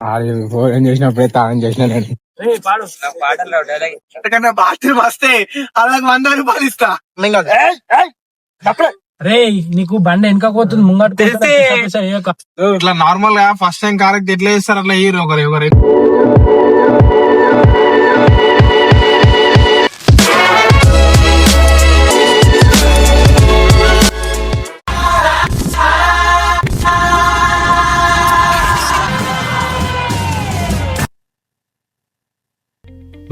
ఏం చేసినప్పుడే తాను చేసిన నేను పాటల్లో బాత్రూమ్ వస్తే అలాగ 100 రూపాయలు ఇస్తా. రే నీకు బండి వెనక పోతుంది ముంగట ఇట్లా నార్మల్ గా ఫస్ట్ టైం కారెక్ట్ ఎట్లా చేస్తారు అట్లా హీరో ఒకరు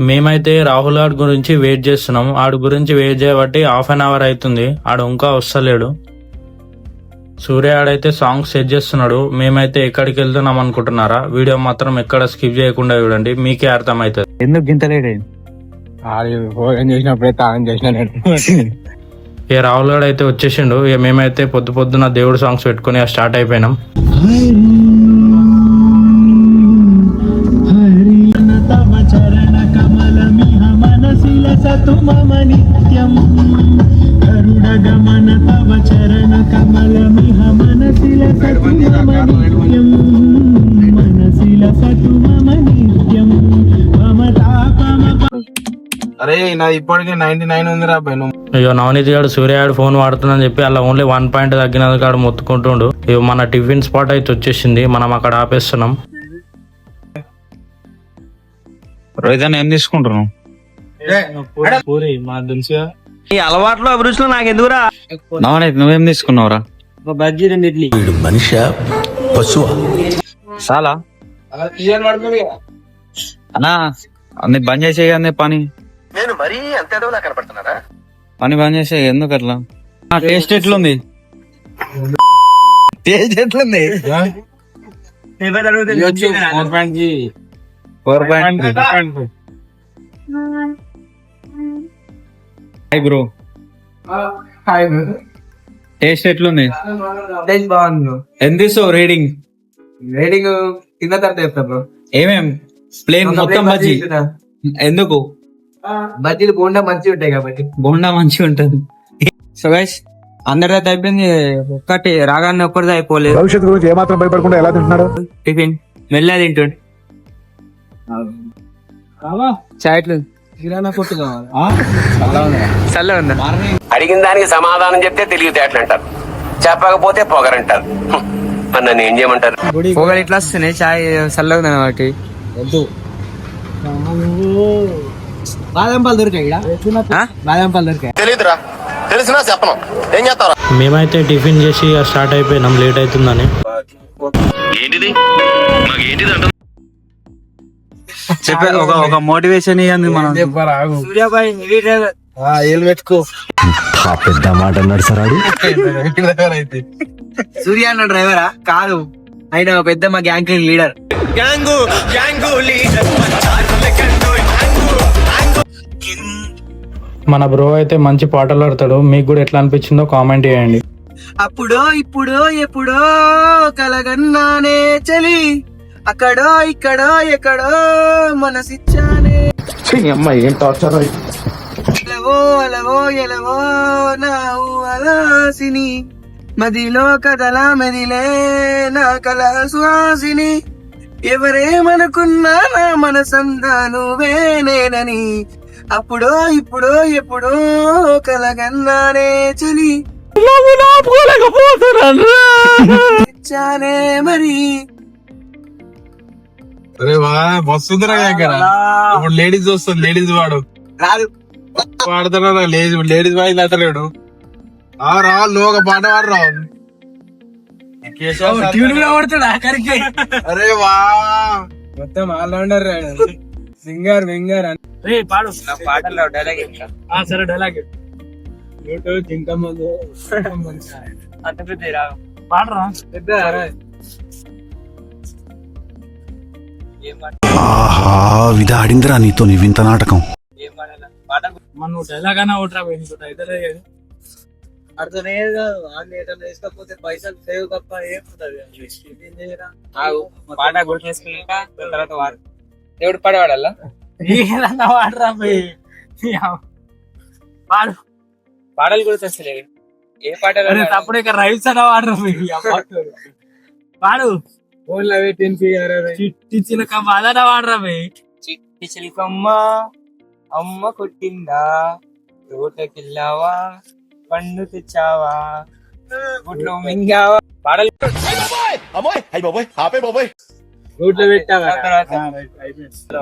మేమైతే రాహుల్ గారి గురించి వెయిట్ చేస్తున్నాం. ఆడి గురించి వెయిట్ చేయబట్టి హాఫ్ అన్ అవర్ అవుతుంది. ఆడు ఇంకా వస్తలేడు. సూర్య ఆడైతే సాంగ్ సెట్ చేస్తున్నాడు. మేమైతే ఎక్కడికి వెళ్తున్నాం అనుకుంటున్నారా? వీడియో మాత్రం ఎక్కడ స్కిప్ చేయకుండా చూడండి, మీకే అర్థమవుతుంది. ఎందుకు గింతలేడు ఏం చేసినప్పుడే తాను చేసిన నేను. ఇక రాహుల్ గారు అయితే వచ్చేసిండు. ఇక మేమైతే పొద్దున దేవుడు సాంగ్స్ పెట్టుకుని స్టార్ట్ అయిపోయినాం. అరే నా ఇప్పటికే 99 ఉంది రా పైన. అయ్యో నవనీత్ గారు సూర్య గారు ఫోన్ వాడుతుందని చెప్పి అలా ఓన్లీ 1 పాయింట్ తగ్గినందుకు కాడు మొత్తుకుంటుండు. ఇవి మన టిఫిన్ స్పాట్ అయితే వచ్చేసింది. మనం అక్కడ ఆపేస్తున్నాం. రోహిత్ ఏం తీసుకుంటున్నావు? ఈ అలవాట్లు అభిరుచులు నాకు ఎందుకురా. నవనీత్ నువ్వేం తీసుకున్నావురా? బజ్జీ 2 ఇడ్లీ. మనిషి పశువా? చాలా అన్నా అన్ని బంద్ చేసే పని. నేను మరీ అంత ఎదవలా కనపడుతున్నారా? పని బంద్ చేసే ఎందుకు అట్లా? టేస్ట్ ఎట్లుంది? టేస్ట్ ఎట్లుంది? 4.3 హాయ్ బ్రో. టేస్ట్ ఎట్లుంది? బాగుంది. ఎంత ఇస్తావు రేటింగ్? రేటింగ్ కింద తర్వాత చెప్తా బ్రో. ఏమేం ప్లేన్ మొత్తం బజ్జీ ఎందుకు? బజ్జీలు బోండా మంచిగా ఉంటాయి కాబట్టి. బోండా మంచిగా ఉంటది. సో గైస్ అందరిదైతే అయిపోయింది. ఒక్కటి రాగానే ఒక్కరిది అయిపోలేదు. భవిష్యత్తు గురించి ఏమాత్రం భయపడకుండా ఎలా తింటున్నాడు? టిఫిన్ మెల్లగా తింటుండే. చాట్లు కిరాణా కొట్టు కావాలి. చల్లగా ఉందా? అడిగిన దానికి సమాధానం చెప్తే తెలివితేటలు అంటారు, చెప్పకపోతే పొగరంటారు. మరి నన్ను ఏం చేయమంటారు? పొగలు ఇట్లా వస్తున్నాయి. చాయ్ చల్లగా ఉందా వాటి? బాదం పాలు దొరికాయి. బాదం పాలు దొరికాయి. తెలియదురా, తెలిసినా చెప్పను. ఏం చేస్తారా? మేమైతే టిఫిన్ చేసి స్టార్ట్ అయిపోయినాం, లేట్ అవుతుందని. చెప్పే ఒక మోటివేషన్ ఇవ్వండి మనం. సూర్యాబాయ్ ఏళ్ళు పెట్టుకో. పెద్ద మాట అన్నాడు సార్. సూర్య అన్న డ్రైవరా కాదు, ఆయన పెద్ద మా గ్యాంగ్ లీడర్. మన బ్రో అయితే మంచి పాటలు పాడతాడు. మీకు కూడా ఎట్లా అనిపించిందో కామెంట్ చేయండి. అప్పుడో ఇప్పుడో ఎప్పుడో కలగన్నానే చలి, అక్కడో ఇక్కడో ఎక్కడో మనసిచ్చానే. ఎలవో అలవో ఎలవో నావు అలాసిని, మదిలో కదలా మెదిలే నా కళ సుహాసిని. ఎవరేమనుకున్నా నా మనసందా నువ్వే నేనని, అప్పుడో ఇప్పుడో ఎప్పుడో కలగన్నానే చలి ఇచ్చానే మరి. వస్తుందిరా ఇప్పుడు లేడీస్ వస్తుంది. లేడీస్ వాడు రాదు వాడుతున్నా లేడీస్ వాయిస్ అతలేడు. రా లోక పాట వాడు రా. అరే వా మొత్తం ఆల్రౌండర్ సింగర్ వింగర్. పాడు పాటల్లో డైలాగ్. సరే డైలాగ్ పాడరా. ఆహా, ఇది ఆడిందిరా నీతో నీ వింత నాటకం. మనం డైలాగ్ అన్నా ఒకటి అయితే అర్థమయ్యేది కాదు. వేసుకోకపోతే పైసలు సేవ్ తప్ప ఏముంటది. పాట గుర్తు చేసుకున్నాక తర్వాత వాడు దేవుడు పాట వాడాలా? వాడరా పాడు. పాటలు గుర్తొస్తలే. ఏ పాట తప్పుడు ఇక రైల్స్ అన్న వాడరా పాడు. ఫోన్లో పెట్టి చిట్టి చిలక బాధన వాడరా బే. చిట్టి చిలికమ్మ అమ్మ కొట్టిందా, తోటకెళ్ళావా, పండు తెచ్చావా, గుడ్లో మింగావా, పాడలు నోట్లో పెట్టావా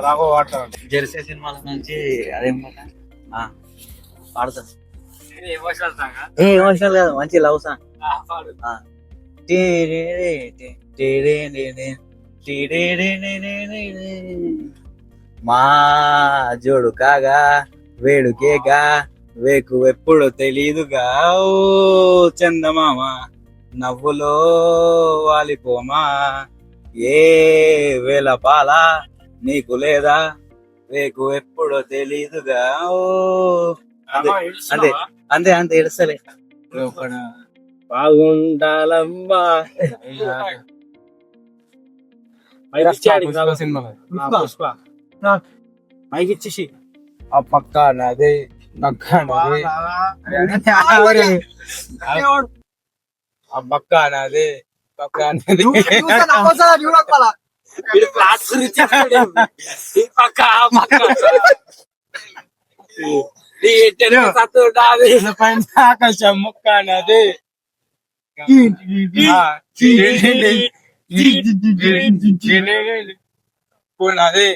రాఘవ వాడతాం. జెర్సీ సినిమాల నుంచి అదేం పాడతా. ఎమోషనల్ సాంగ్ ఎమోషనల్ కాదు, మంచి లవ్ సాంగ్. పాడు. మా జోడు కాగా వేడుకేగా వేకు ఎప్పుడు తెలీదుగా, ఓ చందమామ నవ్వులో వాలిపోమా, ఏ వేల పాల నీకు లేదా, వేకు ఎప్పుడు తెలీదుగా, ఓ అంతే అంతే అంతే ఏడుస్తలే. బాగుండాలమ్మా సినిమా పుష్ప. మైక్ ఇచ్చేసి ఆ పక్క నాదే పక్క నాదే ఆ పక్క నాదే పక్క నాదే ఆకాశం ముక్క నాదే పోనాదే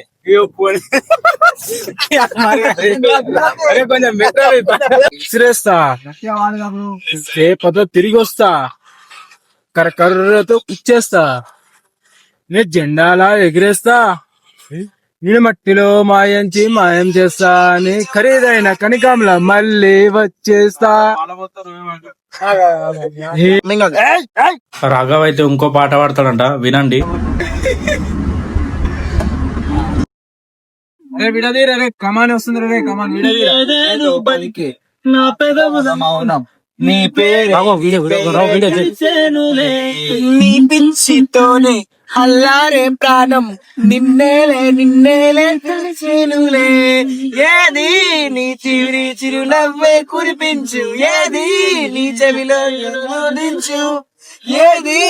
కొంచెం విసిరేస్తా, రేపతో తిరిగి వస్తా, కర్రతో ఇచ్చేస్తా, నేను జెండాలా ఎగిరేస్తా, నేను మట్టిలో మాయం చేస్తా, నీ ఖరీదైన కనికంలా మళ్ళీ వచ్చేస్తా. రాఘవ్ అయితే ఇంకో పాట పాడతాడంట, వినండి. అరే విడదీరా రే, కమాన్ వస్తుంది రే, కమాన్ విడదీరా. నా పెదవుల మౌనం నీ పేరు నీ పిచ్చితోనే అల్లారే ప్రాణం, నిన్నేలే తెలిసేనులే, ఏది నీ చిరునవ్వే కురిపించు, ఏది నీ చెవిలో దించు, ఏది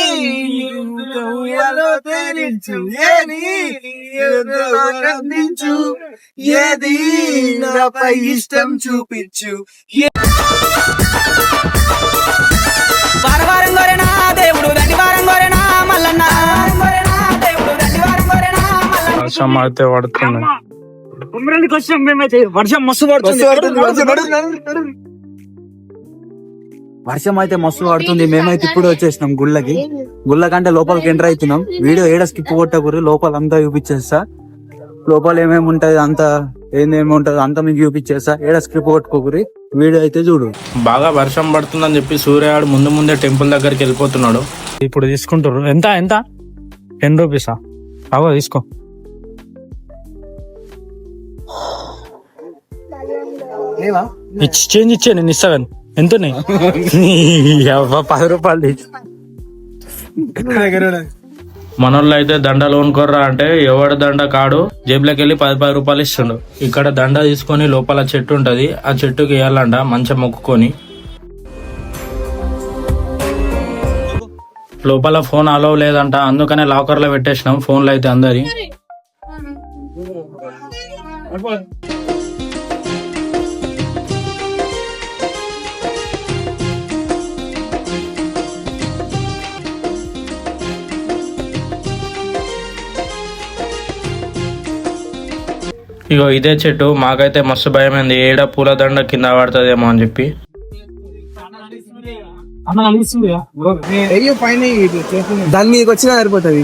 తేలించు, ఏది అందించు, ఏది నాపై ఇష్టం చూపించు. వారం గోరెనా దేవుడు దండివారం గోరెనా మల్లన్న, దేవుడు దండివారం గోరెనా మల్లన్న. వర్షం అయితే పడుతుంది. కుమ్మరానికి వచ్చినాం మేమైతే. వర్షం మస్తు పడుతుంది, వర్షం అయితే మస్తు పడుతుంది. మేమైతే ఇప్పుడు వచ్చేసినాం గుళ్ళ కంటే లోపలికి ఎంటర్ అవుతున్నాం. వీడియో ఏడ స్కిప్ కొట్టకూరి, లోపల అంతా చూపించేస్తా, లోపల ఏమేమి ఉంటది అంతా ఏమేమి ఉంటది అంతా మీకు చూపించేస్తా, ఏడ స్కిప్ కొట్టుకోకూరి, వీడియో అయితే చూడు. బాగా వర్షం పడుతుందని చెప్పి సూర్యాడు ముందే టెంపుల్ దగ్గరికి వెళ్ళిపోతున్నాడు. ఇప్పుడు తీసుకుంటారు. ఎంత 10 రూపీసా? అవో తీసుకో. చేంజ్ ఇచ్చే నేను ఇస్తాను. ఎంత 10 రూపాయలు. మనోళ్ళు అయితే దండలు కొనుక్కోర్రా అంటే ఎవడు దండ కాడు, జేబులోకి వెళ్ళి 10 రూపాయలు ఇస్తుండు. ఇక్కడ దండ తీసుకొని లోపల చెట్టు ఉంటది, ఆ చెట్టుకి వేయాలంట మంచిగా మొక్కుకొని. లోపల ఫోన్ అలౌ లేదంట, అందుకనే లాకర్ లో పెట్టేసినాం ఫోన్లు అయితే అందరి. ఇగో ఇదే చెట్టు, మాకైతే మస్తు భయమైంది, ఏడ పూలదండ కింద పడుతుందేమో అని చెప్పి. దాని మీదకి వచ్చినా సరిపోతుంది.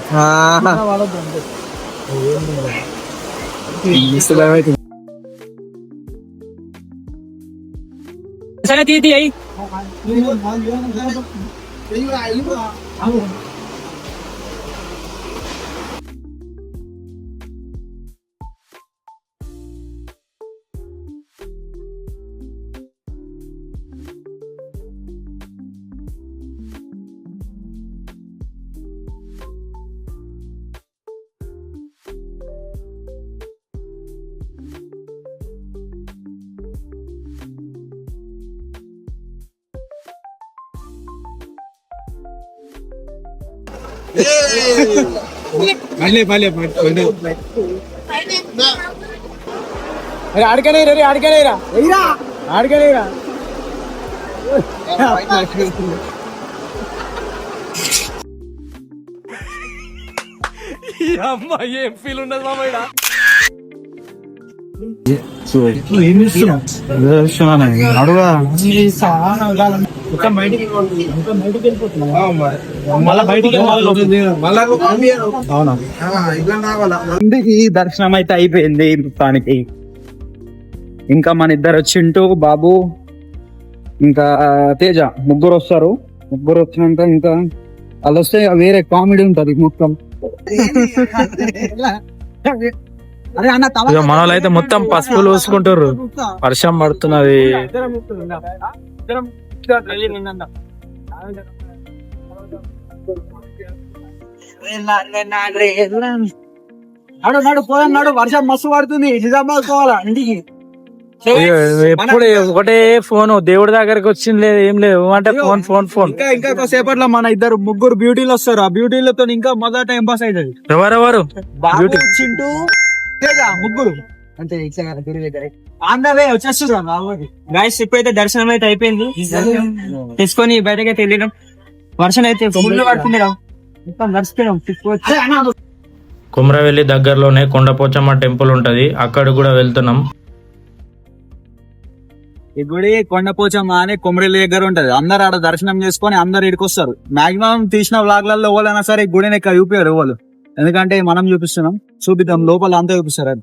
సరే తీ అయ్యి అడుగా అవునా ఇంటికి దర్శనం అయితే అయిపోయింది మొత్తానికి. ఇంకా మన ఇద్దరు చింటూ బాబు ఇంకా తేజ ముగ్గురు వస్తారు. ముగ్గురు వచ్చినాక ఇంకా వాళ్ళు వస్తే వేరే కామెడీ ఉంటది మొత్తం. అరే అన్న ఇక మన వాళ్ళైతే మొత్తం పసుపులు పూసుకుంటారు. వర్షం పడుతున్నది. నాడు నాడు పోదాం నాడు. వర్షం మస్తు పడుతుంది. నిజామాబాద్ పోవాలా ఇంటికి. ఎప్పుడు ఒకటే ఫోన్, దేవుడి దగ్గరకు వచ్చింది లేదు, ఏం లేదు అంటే ఫోన్ ఫోన్ ఫోన్. ఇంకా సేపట్లో మన ఇద్దరు ముగ్గురు బ్యూటీలు వస్తారు. ఆ బ్యూటీలతో ఇంకా మొదట టైం పాస్ అవుతుంది. ఎవరెవరు? బాబు, చింటూ, తేజ ముగ్గురు అంటే ఆంధ్రవే వచ్చేస్తున్నారు. గాయస్ ఇప్పుడైతే దర్శనం అయితే అయిపోయింది. తీసుకొని బయటకైతే వెళ్ళినాం. వర్షం అయితే ఫుల్ పడుతుంది. మొత్తం నడిచిపోయినాం. కుమ్రవెల్లి దగ్గరలోనే కొండపోచమ్మ టెంపుల్ ఉంటది, అక్కడ కూడా వెళ్తున్నాం. ఈ గుడి కొండపోచమ్మ అని కొమరెల్లి దగ్గర ఉంటది. అందరు ఆడ దర్శనం చేసుకొని అందరు ఇక్కడికి వస్తారు. మాక్సిమం తీసిన వ్లాగ్లలో ఎవరైనా సరే ఈ గుడిని ఎక్కువ చూపించారు ఎవరు, ఎందుకంటే మనం చూపిస్తున్నాం. చూపిద్దాం లోపల అంతా చూపిస్తారు. అది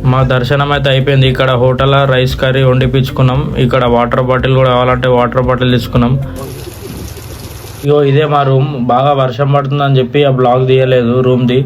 మా దర్శనం అయితే అయిపోయింది. ఇక్కడ హోటల్ రైస్ కర్రీ వండిపించుకున్నాం. ఇక్కడ వాటర్ బాటిల్ కూడా కావాలంటే వాటర్ బాటిల్ తీసుకున్నాం. ఇగో ఇదే మా రూమ్. బాగా వర్షం పడుతుందని చెప్పి ఆ బ్లాగ్ తీయలేదు రూమ్ ది.